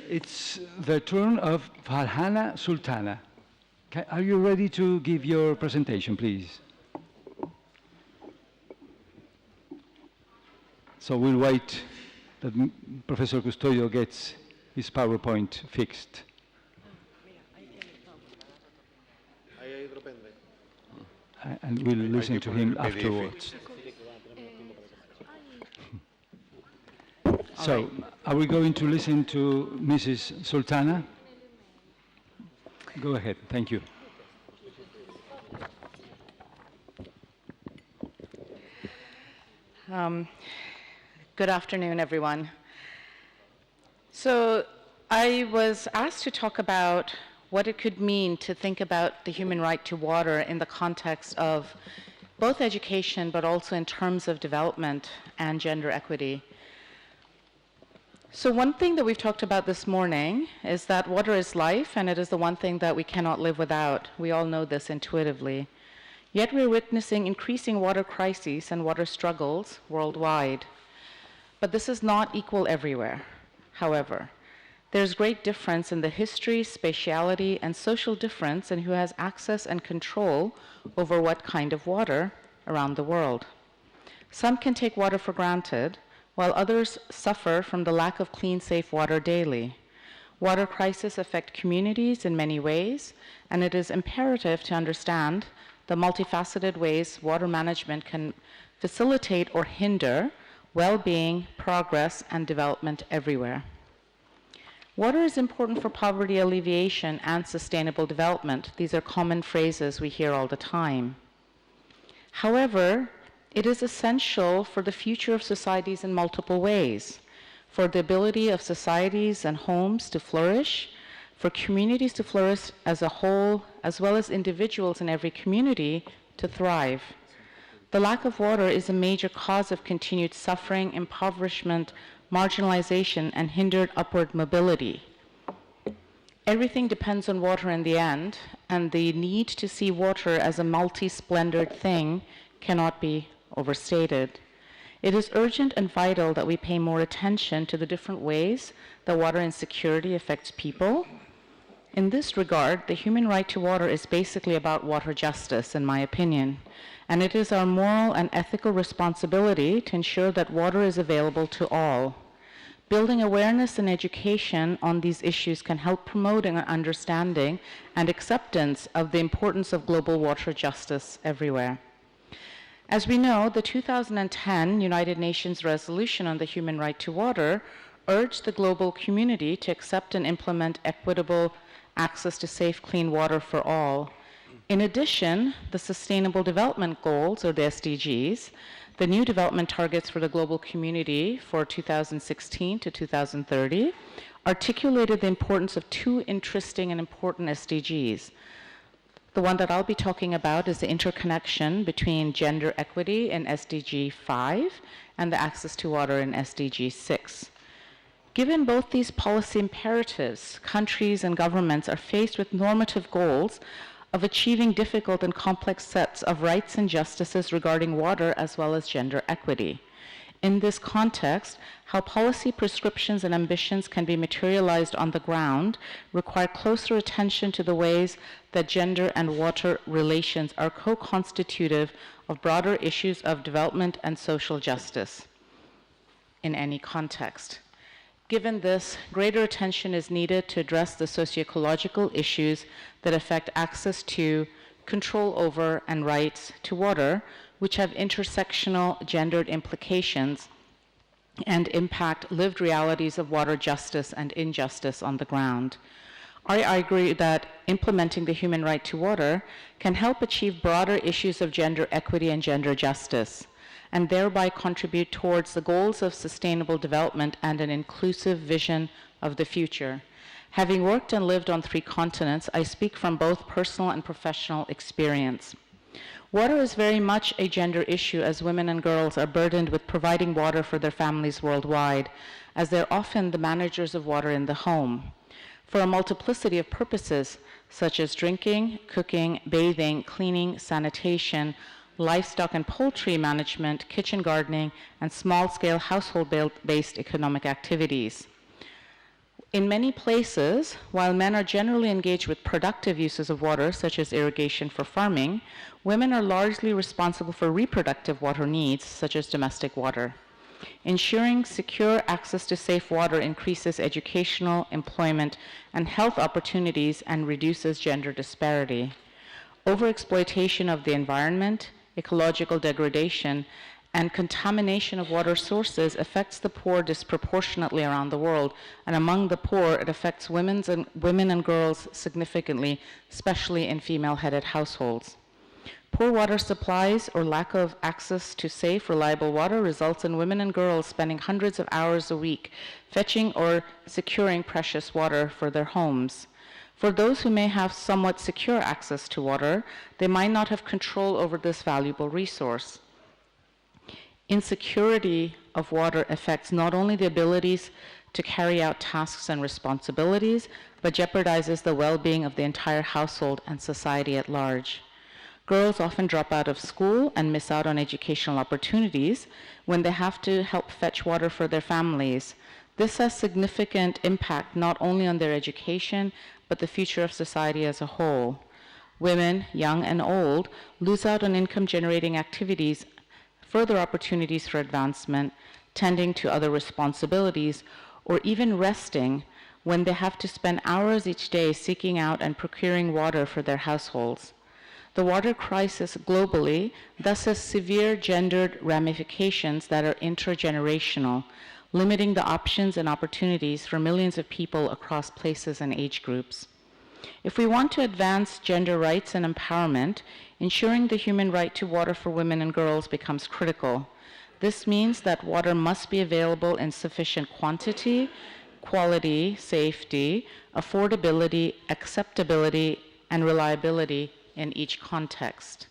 It's the turn of Farhana Sultana. Are you ready to give your presentation, please? So we'll wait that Professor Custodio gets his PowerPoint fixed. And we'll listen to him afterwards. So, are we going to listen to Mrs. Sultana? Go ahead, thank you. Good afternoon, everyone. So, I was asked to talk about what it could mean to think about the human right to water in the context of both education, but also in terms of development and gender equity. So one thing that we've talked about this morning is that water is life, and it is the one thing that we cannot live without. We all know this intuitively. Yet we're witnessing increasing water crises and water struggles worldwide. But this is not equal everywhere. However, there's great difference in the history, spatiality, and social difference in who has access and control over what kind of water around the world. Some can take water for granted, while others suffer from the lack of clean, safe water daily. Water crises affect communities in many ways, and it is imperative to understand the multifaceted ways water management can facilitate or hinder well-being, progress, and development everywhere. Water is important for poverty alleviation and sustainable development. These are common phrases we hear all the time. However, it is essential for the future of societies in multiple ways, for the ability of societies and homes to flourish, for communities to flourish as a whole, as well as individuals in every community to thrive. The lack of water is a major cause of continued suffering, impoverishment, marginalization, and hindered upward mobility. Everything depends on water in the end, and the need to see water as a multi-splendored thing cannot be overstated. It is urgent and vital that we pay more attention to the different ways that water insecurity affects people. In this regard, the human right to water is basically about water justice, in my opinion, and it is our moral and ethical responsibility to ensure that water is available to all. Building awareness and education on these issues can help promoting an understanding and acceptance of the importance of global water justice everywhere. As we know, the 2010 United Nations Resolution on the Human Right to Water urged the global community to accept and implement equitable access to safe, clean water for all. In addition, the Sustainable Development Goals, or the SDGs, the new development targets for the global community for 2016 to 2030, articulated the importance of two interesting and important SDGs. The one that I'll be talking about is the interconnection between gender equity in SDG 5 and the access to water in SDG 6. Given both these policy imperatives, countries and governments are faced with normative goals of achieving difficult and complex sets of rights and justices regarding water as well as gender equity. In this context, how policy prescriptions and ambitions can be materialized on the ground require closer attention to the ways that gender and water relations are co-constitutive of broader issues of development and social justice in any context. Given this, greater attention is needed to address the socio-ecological issues that affect access to, control over, and rights to water, which have intersectional gendered implications and impact lived realities of water justice and injustice on the ground. I agree that implementing the human right to water can help achieve broader issues of gender equity and gender justice, and thereby contribute towards the goals of sustainable development and an inclusive vision of the future. Having worked and lived on 3 continents, I speak from both personal and professional experience. Water is very much a gender issue, as women and girls are burdened with providing water for their families worldwide, as they're often the managers of water in the home. For a multiplicity of purposes, such as drinking, cooking, bathing, cleaning, sanitation, livestock and poultry management, kitchen gardening, and small-scale household-based economic activities. In many places, while men are generally engaged with productive uses of water, such as irrigation for farming, women are largely responsible for reproductive water needs, such as domestic water. Ensuring secure access to safe water increases educational, employment, and health opportunities and reduces gender disparity. Overexploitation of the environment, ecological degradation, and contamination of water sources affects the poor disproportionately around the world, and among the poor, it affects women and girls significantly, especially in female-headed households. Poor water supplies or lack of access to safe, reliable water results in women and girls spending hundreds of hours a week fetching or securing precious water for their homes. For those who may have somewhat secure access to water, they might not have control over this valuable resource. Insecurity of water affects not only the abilities to carry out tasks and responsibilities, but jeopardizes the well-being of the entire household and society at large. Girls often drop out of school and miss out on educational opportunities when they have to help fetch water for their families. This has significant impact not only on their education, but the future of society as a whole. Women, young and old, lose out on income-generating activities, further opportunities for advancement, tending to other responsibilities, or even resting when they have to spend hours each day seeking out and procuring water for their households. The water crisis globally thus has severe gendered ramifications that are intergenerational, limiting the options and opportunities for millions of people across places and age groups. If we want to advance gender rights and empowerment, ensuring the human right to water for women and girls becomes critical. This means that water must be available in sufficient quantity, quality, safety, affordability, acceptability, and reliability in each context.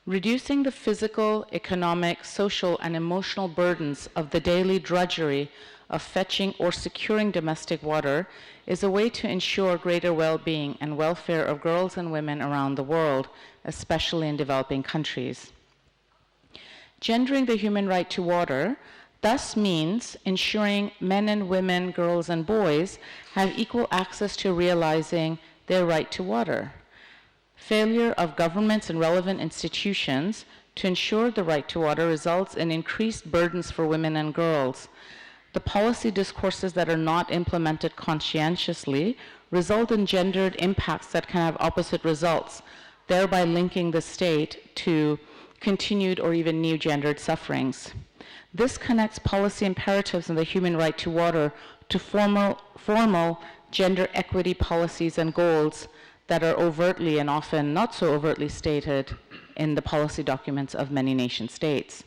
Reducing the physical, economic, social, and emotional burdens of the daily drudgery of fetching or securing domestic water is a way to ensure greater well-being and welfare of girls and women around the world, especially in developing countries. Gendering the human right to water thus means ensuring men and women, girls and boys have equal access to realizing their right to water. Failure of governments and relevant institutions to ensure the right to water results in increased burdens for women and girls. The policy discourses that are not implemented conscientiously result in gendered impacts that can have opposite results, thereby linking the state to continued or even new gendered sufferings. This connects policy imperatives and the human right to water to formal gender equity policies and goals that are overtly and often not so overtly stated in the policy documents of many nation states.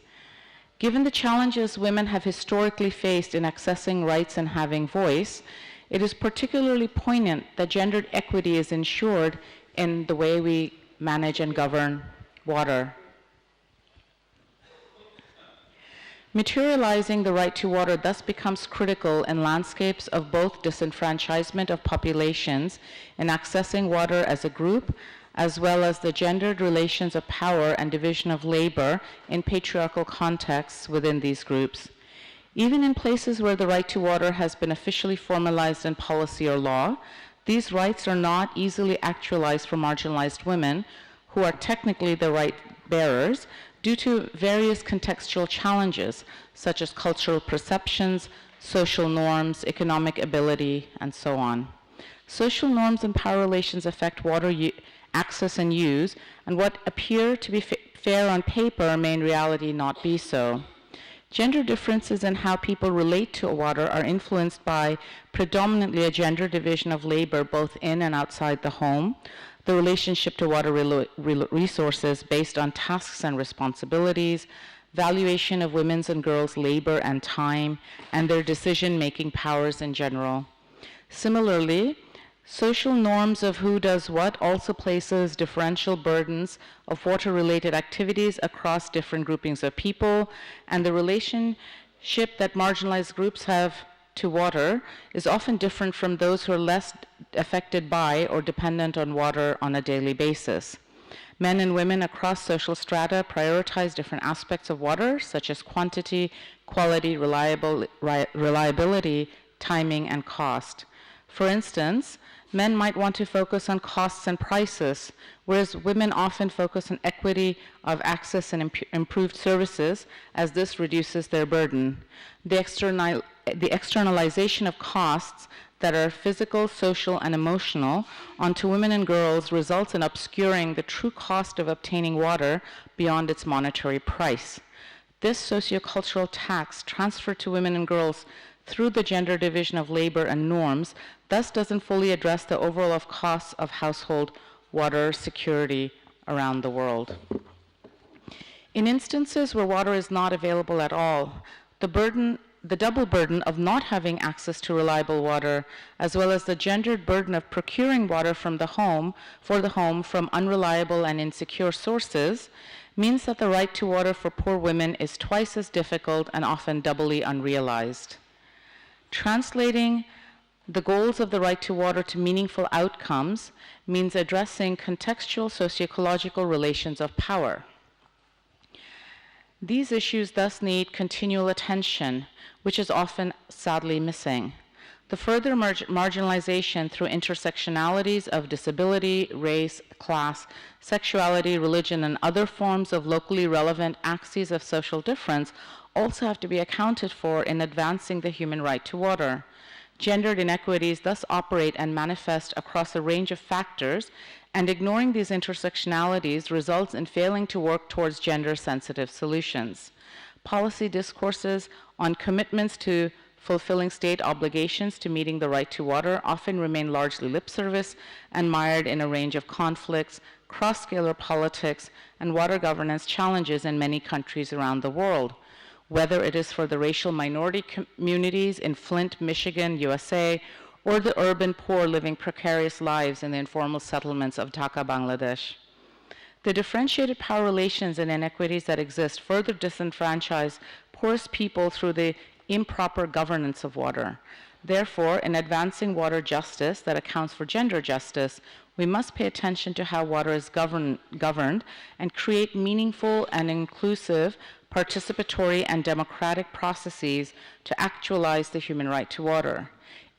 Given the challenges women have historically faced in accessing rights and having voice, it is particularly poignant that gendered equity is ensured in the way we manage and govern water. Materializing the right to water thus becomes critical in landscapes of both disenfranchisement of populations in accessing water as a group, as well as the gendered relations of power and division of labor in patriarchal contexts within these groups. Even in places where the right to water has been officially formalized in policy or law, these rights are not easily actualized for marginalized women, who are technically the right bearers, due to various contextual challenges, such as cultural perceptions, social norms, economic ability, and so on. Social norms and power relations affect water access and use, and what appear to be fair on paper may in reality not be so. Gender differences in how people relate to water are influenced by predominantly a gender division of labor both in and outside the home, the relationship to water resources based on tasks and responsibilities, valuation of women's and girls' labor and time, and their decision-making powers in general. Similarly, social norms of who does what also places differential burdens of water-related activities across different groupings of people, and the relationship that marginalized groups have to water is often different from those who are less affected by or dependent on water on a daily basis. Men and women across social strata prioritize different aspects of water, such as quantity, quality, reliability, timing, and cost. For instance, men might want to focus on costs and prices, whereas women often focus on equity of access and improved services, as this reduces their burden. The externalization of costs that are physical, social, and emotional onto women and girls results in obscuring the true cost of obtaining water beyond its monetary price. This sociocultural tax transferred to women and girls through the gender division of labor and norms thus doesn't fully address the overall costs of household water security around the world. In instances where water is not available at all, the double burden of not having access to reliable water, as well as the gendered burden of procuring water for the home from unreliable and insecure sources, means that the right to water for poor women is twice as difficult and often doubly unrealized. Translating the goals of the right to water to meaningful outcomes means addressing contextual socio-ecological relations of power. These issues thus need continual attention, which is often sadly missing. The further marginalization through intersectionalities of disability, race, class, sexuality, religion, and other forms of locally relevant axes of social difference also have to be accounted for in advancing the human right to water. Gendered inequities thus operate and manifest across a range of factors, and ignoring these intersectionalities results in failing to work towards gender-sensitive solutions. Policy discourses on commitments to fulfilling state obligations to meeting the right to water often remain largely lip service and mired in a range of conflicts, cross-scalar politics, and water governance challenges in many countries around the world. Whether it is for the racial minority communities in Flint, Michigan, USA, or the urban poor living precarious lives in the informal settlements of Dhaka, Bangladesh. The differentiated power relations and inequities that exist further disenfranchise poorest people through the improper governance of water. Therefore, in advancing water justice that accounts for gender justice, we must pay attention to how water is governed and create meaningful and inclusive participatory and democratic processes to actualize the human right to water.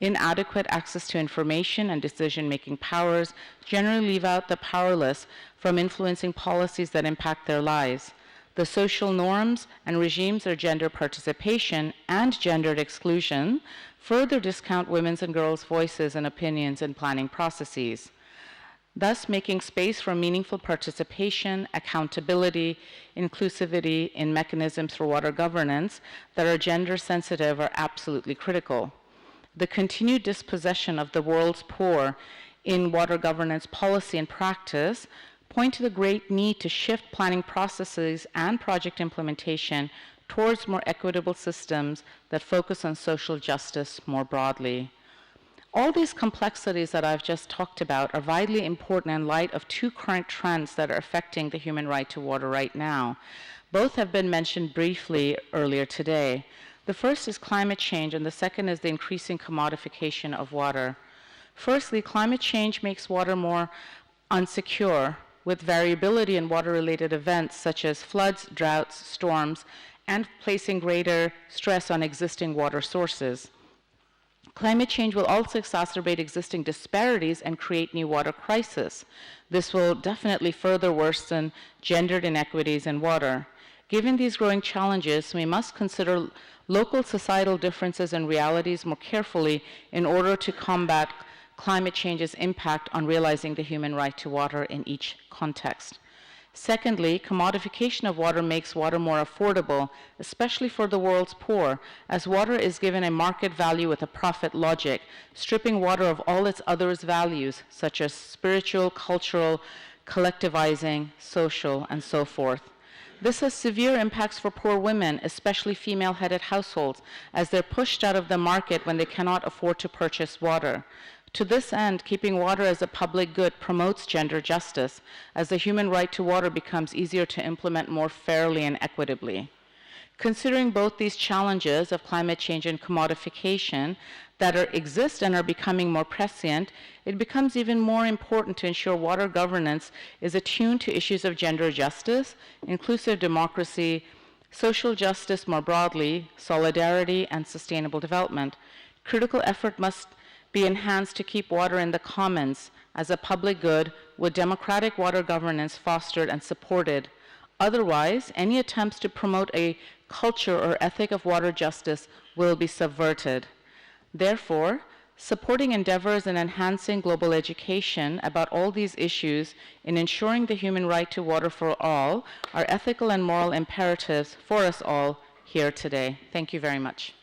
Inadequate access to information and decision-making powers generally leave out the powerless from influencing policies that impact their lives. The social norms and regimes of gender participation and gendered exclusion further discount women's and girls' voices and opinions in planning processes. Thus, making space for meaningful participation, accountability, inclusivity in mechanisms for water governance that are gender sensitive are absolutely critical. The continued dispossession of the world's poor in water governance policy and practice point to the great need to shift planning processes and project implementation towards more equitable systems that focus on social justice more broadly. All these complexities that I've just talked about are vitally important in light of two current trends that are affecting the human right to water right now. Both have been mentioned briefly earlier today. The first is climate change, and the second is the increasing commodification of water. Firstly, climate change makes water more unsecure, with variability in water-related events such as floods, droughts, storms, and placing greater stress on existing water sources. Climate change will also exacerbate existing disparities and create new water crises. This will definitely further worsen gendered inequities in water. Given these growing challenges, we must consider local societal differences and realities more carefully in order to combat climate change's impact on realizing the human right to water in each context. Secondly, commodification of water makes water more affordable, especially for the world's poor, as water is given a market value with a profit logic, stripping water of all its other values, such as spiritual, cultural, collectivizing, social, and so forth. This has severe impacts for poor women, especially female-headed households, as they're pushed out of the market when they cannot afford to purchase water. To this end, keeping water as a public good promotes gender justice, as the human right to water becomes easier to implement more fairly and equitably. Considering both these challenges of climate change and commodification that exist and are becoming more prescient, it becomes even more important to ensure water governance is attuned to issues of gender justice, inclusive democracy, social justice more broadly, solidarity, and sustainable development. Critical effort must be enhanced to keep water in the commons as a public good with democratic water governance fostered and supported. Otherwise, any attempts to promote a culture or ethic of water justice will be subverted. Therefore, supporting endeavors in enhancing global education about all these issues in ensuring the human right to water for all are ethical and moral imperatives for us all here today. Thank you very much.